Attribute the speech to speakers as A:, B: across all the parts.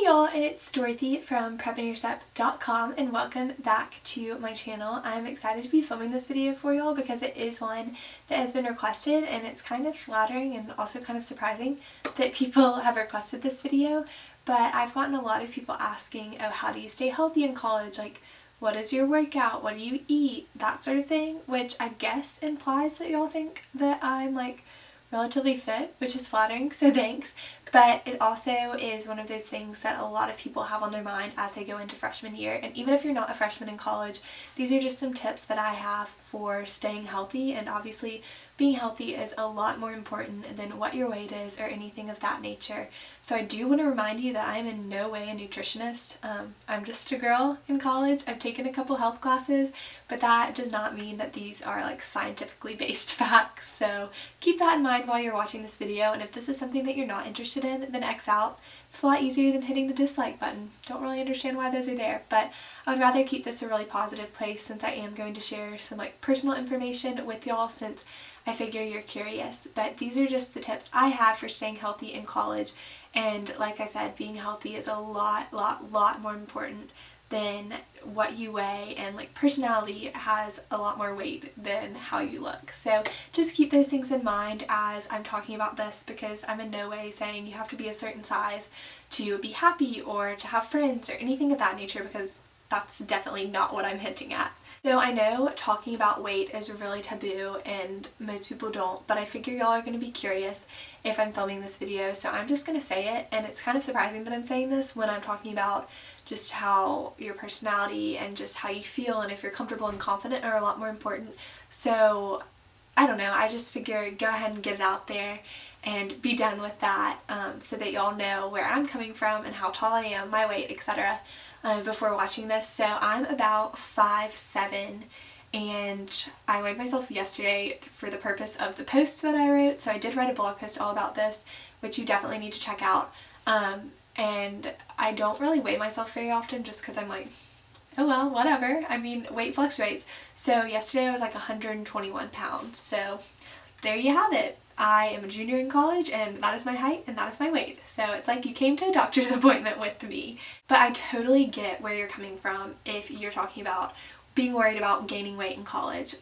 A: y'all, it's Dorothy from PrepInYourStep.com and welcome back to my channel. I'm excited to be filming this video for y'all because it is one that has been requested, and it's kind of flattering and also kind of surprising that people have requested this video. But I've gotten a lot of people asking, oh, how do you stay healthy in college? Like, what is your workout? What do you eat? That sort of thing, which I guess implies that y'all think that I'm like relatively fit, which is flattering, so thanks. But it also is one of those things that a lot of people have on their mind as they go into freshman year. And even if you're not a freshman in college, these are just some tips that I have for staying healthy. And obviously being healthy is a lot more important than what your weight is or anything of that nature. So I do want to remind you that I am in no way a nutritionist. I'm just a girl in college. I've taken a couple health classes, but that does not mean that these are like scientifically based facts. So keep that in mind while you're watching this video. And if this is something that you're not interested in, then X out. It's a lot easier than hitting the dislike button. Don't really understand why those are there, but I would rather keep this a really positive place since I am going to share some like personal information with y'all, since I figure you're curious. But these are just the tips I have for staying healthy in college. And like I said, being healthy is a lot more important than what you weigh, and like personality has a lot more weight than how you look. So just keep those things in mind as I'm talking about this, because I'm in no way saying you have to be a certain size to be happy or to have friends or anything of that nature, because that's definitely not what I'm hinting at. So I know talking about weight is really taboo and most people don't, but I figure y'all are going to be curious if I'm filming this video, so I'm just going to say it. And it's kind of surprising that I'm saying this when I'm talking about just how your personality and just how you feel and if you're comfortable and confident are a lot more important. So I don't know, I just figure go ahead and get it out there and be done with that, so that y'all know where I'm coming from and how tall I am, my weight, etc. Before watching this. So I'm about 5'7", and I weighed myself yesterday for the purpose of the post that I wrote. So I did write a blog post all about this, which you definitely need to check out. And I don't really weigh myself very often just because I'm like, oh well, whatever. I mean, weight fluctuates. So yesterday I was like 121 pounds. So there you have it. I am a junior in college, and that is my height and that is my weight. So it's like you came to a doctor's appointment with me. But I totally get where you're coming from if you're talking about being worried about gaining weight in college.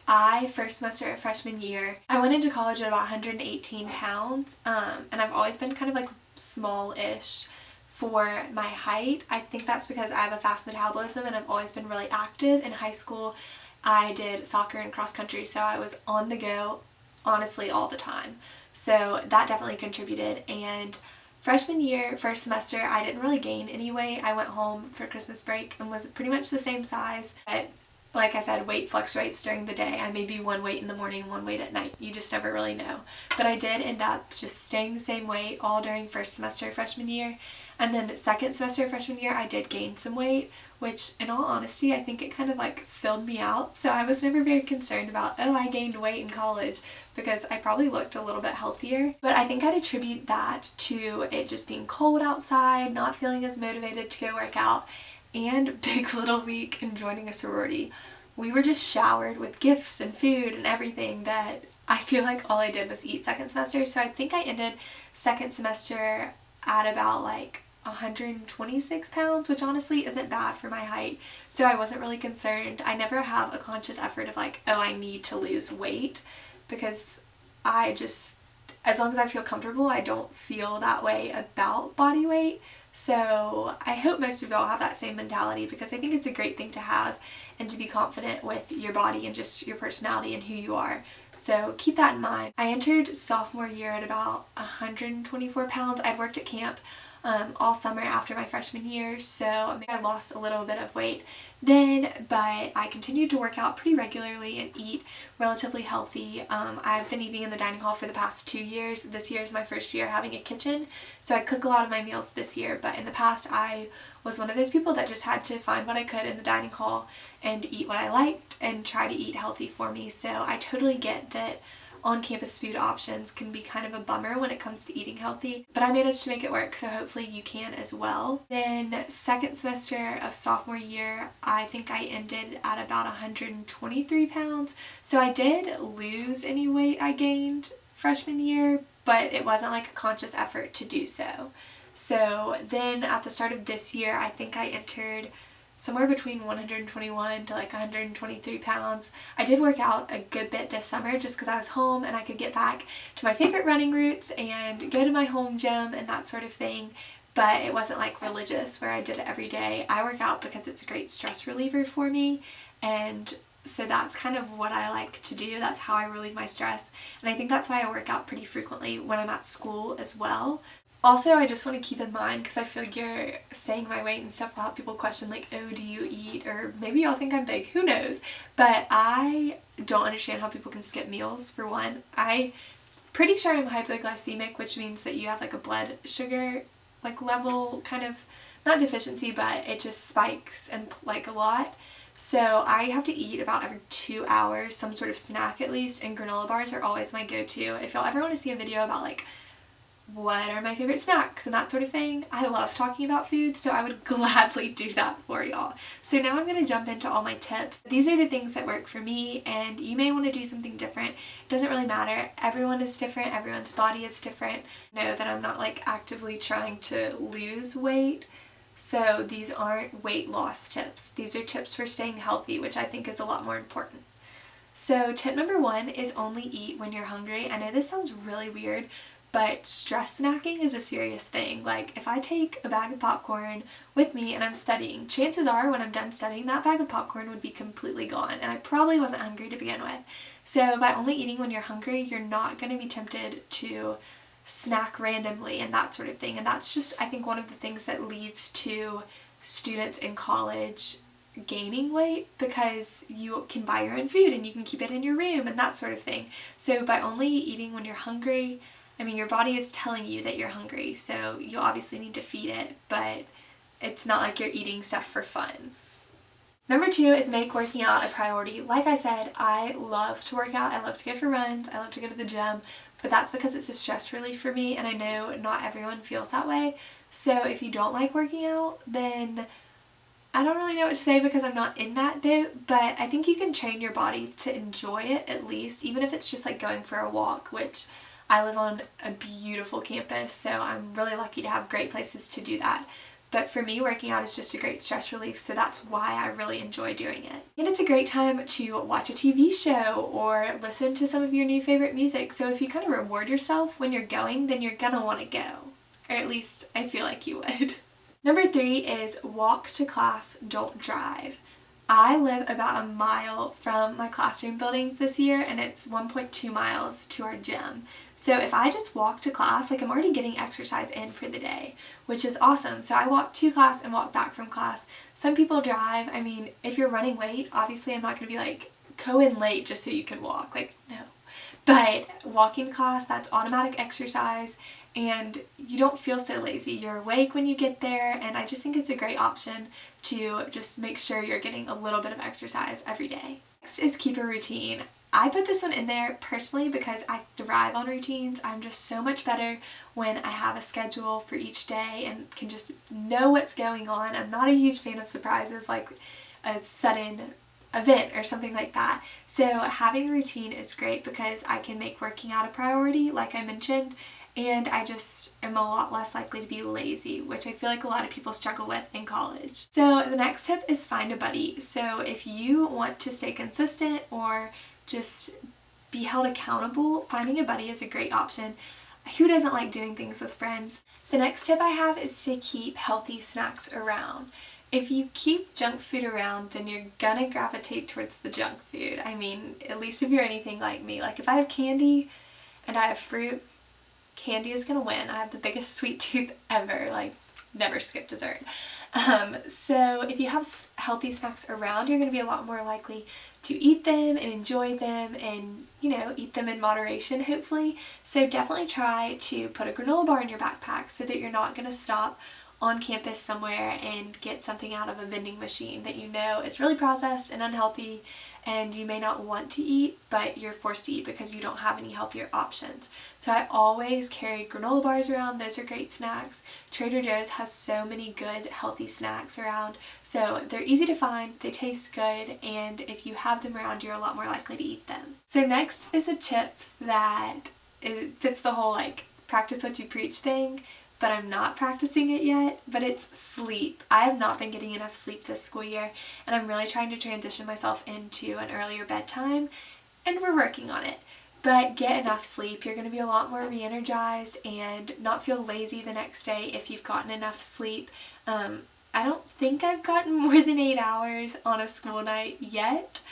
A: First semester of freshman year, I went into college at about 118 pounds, and I've always been kind of like small-ish for my height. I think that's because I have a fast metabolism and I've always been really active. In high school, I did soccer and cross country, so I was on the go honestly all the time. So that definitely contributed. And freshman year, first semester, I didn't really gain any weight. I went home for Christmas break and was pretty much the same size. But like I said, weight fluctuates during the day. I may be one weight in the morning, one weight at night. You just never really know. But I did end up just staying the same weight all during first semester freshman year. And then second semester freshman year, I did gain some weight, which in all honesty, I think it kind of like filled me out. So I was never very concerned about, oh, I gained weight in college, because I probably looked a little bit healthier. But I think I'd attribute that to it just being cold outside, not feeling as motivated to go work out, and Big Little Week and joining a sorority. We were just showered with gifts and food and everything that I feel like all I did was eat second semester. So I think I ended second semester at about like 126 pounds, which honestly isn't bad for my height. So I wasn't really concerned. I never have a conscious effort of like, oh, I need to lose weight, because I just, as long as I feel comfortable, I don't feel that way about body weight. So I hope most of y'all have that same mentality, because I think it's a great thing to have and to be confident with your body and just your personality and who you are. So keep that in mind. I entered sophomore year at about 124 pounds. I'd worked at camp all summer after my freshman year, so I lost a little bit of weight then, but I continued to work out pretty regularly and eat relatively healthy. I've been eating in the dining hall for the past 2 years. This year is my first year having a kitchen, so I cook a lot of my meals this year, but in the past I was one of those people that just had to find what I could in the dining hall and eat what I liked and try to eat healthy for me. So I totally get that on-campus food options can be kind of a bummer when it comes to eating healthy, but I managed to make it work, so hopefully you can as well. Then second semester of sophomore year, I think I ended at about 123 pounds. So I did lose any weight I gained freshman year, but it wasn't like a conscious effort to do so. So then at the start of this year, I think I entered somewhere between 121 to like 123 pounds. I did work out a good bit this summer just because I was home and I could get back to my favorite running routes and go to my home gym and that sort of thing. But it wasn't like religious where I did it every day. I work out because it's a great stress reliever for me, and so that's kind of what I like to do. That's how I relieve my stress, and I think that's why I work out pretty frequently when I'm at school as well. Also, I just want to keep in mind, because I feel like you're saying my weight and stuff will help people question like, oh, do you eat? Or maybe y'all think I'm big, who knows? But I don't understand how people can skip meals, for one. I'm pretty sure I'm hypoglycemic, which means that you have like a blood sugar like level kind of, not deficiency, but it just spikes and like a lot. So I have to eat about every 2 hours, some sort of snack at least, and granola bars are always my go-to. If y'all ever want to see a video about like what are my favorite snacks and that sort of thing, I love talking about food, so I would gladly do that for y'all. So now I'm going to jump into all my tips. These are the things that work for me, and you may want to do something different. It doesn't really matter. Everyone is different. Everyone's body is different. Know that I'm not like actively trying to lose weight. So these aren't weight loss tips. These are tips for staying healthy, which I think is a lot more important. So tip number 1 is only eat when you're hungry. I know this sounds really weird, but stress snacking is a serious thing. Like, if I take a bag of popcorn with me and I'm studying, chances are when I'm done studying, that bag of popcorn would be completely gone, and I probably wasn't hungry to begin with. So by only eating when you're hungry, you're not going to be tempted to snack randomly and that sort of thing. And that's just, I think, one of the things that leads to students in college gaining weight, because you can buy your own food and you can keep it in your room and that sort of thing. So by only eating when you're hungry, I mean, your body is telling you that you're hungry, so you obviously need to feed it, but it's not like you're eating stuff for fun. Number 2 is make working out a priority. Like I said, I love to work out. I love to go for runs. I love to go to the gym, but that's because it's a stress relief for me, and I know not everyone feels that way. So if you don't like working out, then I don't really know what to say because I'm not in that boat, but I think you can train your body to enjoy it at least, even if it's just like going for a walk, which I live on a beautiful campus, so I'm really lucky to have great places to do that. But for me, working out is just a great stress relief, so that's why I really enjoy doing it. And it's a great time to watch a TV show or listen to some of your new favorite music. So if you kind of reward yourself when you're going, then you're gonna want to go. Or at least I feel like you would. Number 3 is walk to class, don't drive. I live about a mile from my classroom buildings this year, and it's 1.2 miles to our gym. So if I just walk to class, like, I'm already getting exercise in for the day, which is awesome. So I walk to class and walk back from class. Some people drive. I mean, if you're running late, obviously I'm not going to be like, go in late just so you can walk. Like, no. But walking to class, that's automatic exercise, and you don't feel so lazy. You're awake when you get there, and I just think it's a great option to just make sure you're getting a little bit of exercise every day. Next is keep a routine. I put this one in there personally because I thrive on routines. I'm just so much better when I have a schedule for each day and can just know what's going on. I'm not a huge fan of surprises, like a sudden event or something like that. So having a routine is great because I can make working out a priority, like I mentioned, and I just am a lot less likely to be lazy, which I feel like a lot of people struggle with in college. So the next tip is find a buddy. So if you want to stay consistent or just be held accountable, finding a buddy is a great option. Who doesn't like doing things with friends? The next tip I have is to keep healthy snacks around. If you keep junk food around, then you're gonna gravitate towards the junk food. I mean, at least if you're anything like me. Like, if I have candy and I have fruit, candy is gonna win. I have the biggest sweet tooth ever, like, never skip dessert. So if you have healthy snacks around, you're gonna be a lot more likely to eat them and enjoy them and, you know, eat them in moderation, hopefully. So definitely try to put a granola bar in your backpack so that you're not gonna stop on campus somewhere and get something out of a vending machine that you know is really processed and unhealthy and you may not want to eat, but you're forced to eat because you don't have any healthier options. So I always carry granola bars around. Those are great snacks. Trader Joe's has so many good healthy snacks around, so they're easy to find, they taste good, and if you have them around, you're a lot more likely to eat them. So next is a tip that fits the whole like practice what you preach thing, but I'm not practicing it yet, but it's sleep. I have not been getting enough sleep this school year, and I'm really trying to transition myself into an earlier bedtime, and we're working on it. But get enough sleep. You're going to be a lot more re-energized and not feel lazy the next day if you've gotten enough sleep. I don't think I've gotten more than 8 hours on a school night yet,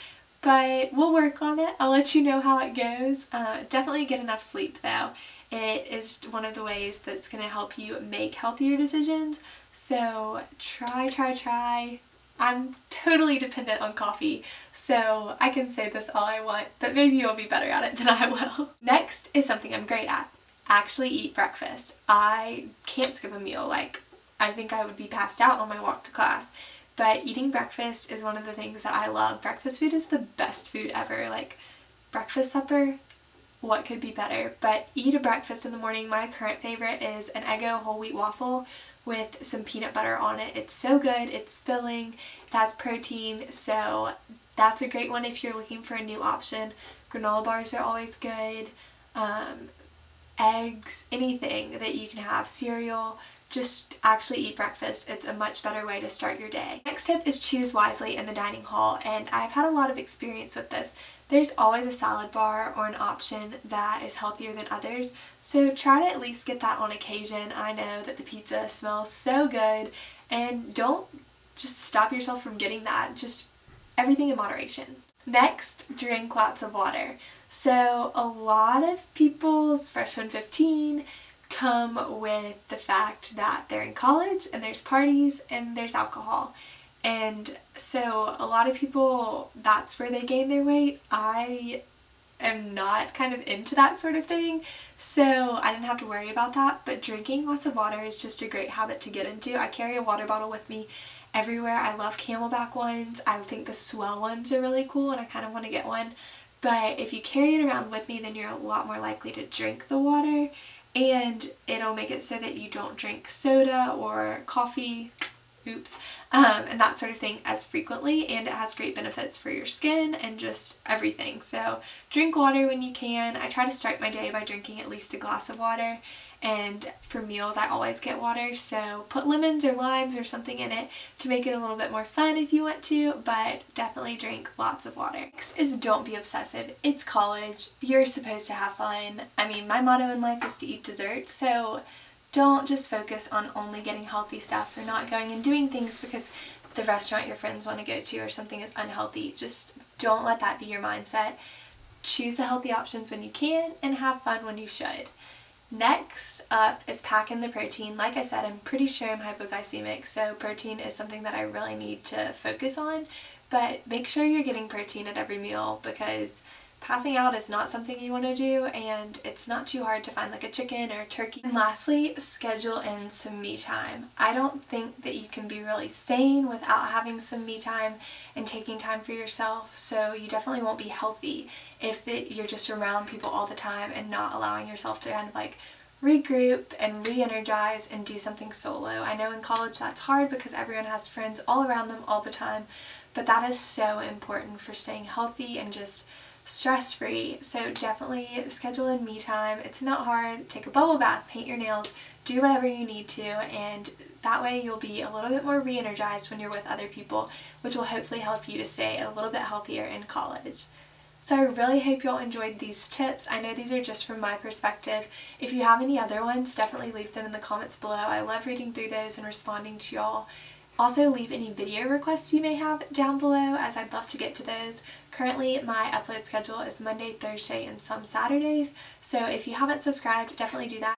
A: but we'll work on it. I'll let you know how it goes. Definitely get enough sleep though. It is one of the ways that's going to help you make healthier decisions. So try. I'm totally dependent on coffee, so I can say this all I want, but maybe you'll be better at it than I will. Next is something I'm great at. Actually eat breakfast. I can't skip a meal. Like, I think I would be passed out on my walk to class. But eating breakfast is one of the things that I love. Breakfast food is the best food ever. Like, breakfast, supper, what could be better? But eat a breakfast in the morning. My current favorite is an Eggo whole wheat waffle with some peanut butter on it. It's so good, it's filling, it has protein, so that's a great one if you're looking for a new option. Granola bars are always good, eggs, anything that you can have, cereal. Just actually eat breakfast. It's a much better way to start your day. Next tip is choose wisely in the dining hall, and I've had a lot of experience with this. There's always a salad bar or an option that is healthier than others, so try to at least get that on occasion. I know that the pizza smells so good, and don't just stop yourself from getting that. Just everything in moderation. Next, drink lots of water. So a lot of people's freshman 15 come with the fact that they're in college and there's parties and there's alcohol. And so a lot of people, that's where they gain their weight. I am not kind of into that sort of thing, so I didn't have to worry about that. But drinking lots of water is just a great habit to get into. I carry a water bottle with me everywhere. I love Camelback ones. I think the Swell ones are really cool and I kind of want to get one. But if you carry it around with me, then you're a lot more likely to drink the water, and it'll make it so that you don't drink soda or coffee, and that sort of thing as frequently, and it has great benefits for your skin and just everything. So drink water when you can. I try to start my day by drinking at least a glass of water, and for meals I always get water, so put lemons or limes or something in it to make it a little bit more fun if you want to, but definitely drink lots of water. Next is don't be obsessive. It's college. You're supposed to have fun. I mean, my motto in life is to eat dessert, so don't just focus on only getting healthy stuff or not going and doing things because the restaurant your friends want to go to or something is unhealthy. Just don't let that be your mindset. Choose the healthy options when you can and have fun when you should. Next up is pack in the protein. Like I said, I'm pretty sure I'm hypoglycemic, so protein is something that I really need to focus on, but make sure you're getting protein at every meal because passing out is not something you want to do, and it's not too hard to find like a chicken or a turkey. And lastly, schedule in some me time. I don't think that you can be really sane without having some me time and taking time for yourself, so you definitely won't be healthy if you're just around people all the time and not allowing yourself to kind of like regroup and re-energize and do something solo. I know in college that's hard because everyone has friends all around them all the time, but that is so important for staying healthy and just stress-free. So definitely schedule in me time. It's not hard. Take a bubble bath, paint your nails, do whatever you need to, and that way you'll be a little bit more re-energized when you're with other people, which will hopefully help you to stay a little bit healthier in college. So I really hope y'all enjoyed these tips. I know these are just from my perspective. If you have any other ones, definitely leave them in the comments below. I love reading through those and responding to y'all. Also, leave any video requests you may have down below, as I'd love to get to those. Currently, my upload schedule is Monday, Thursday, and some Saturdays, so if you haven't subscribed, definitely do that.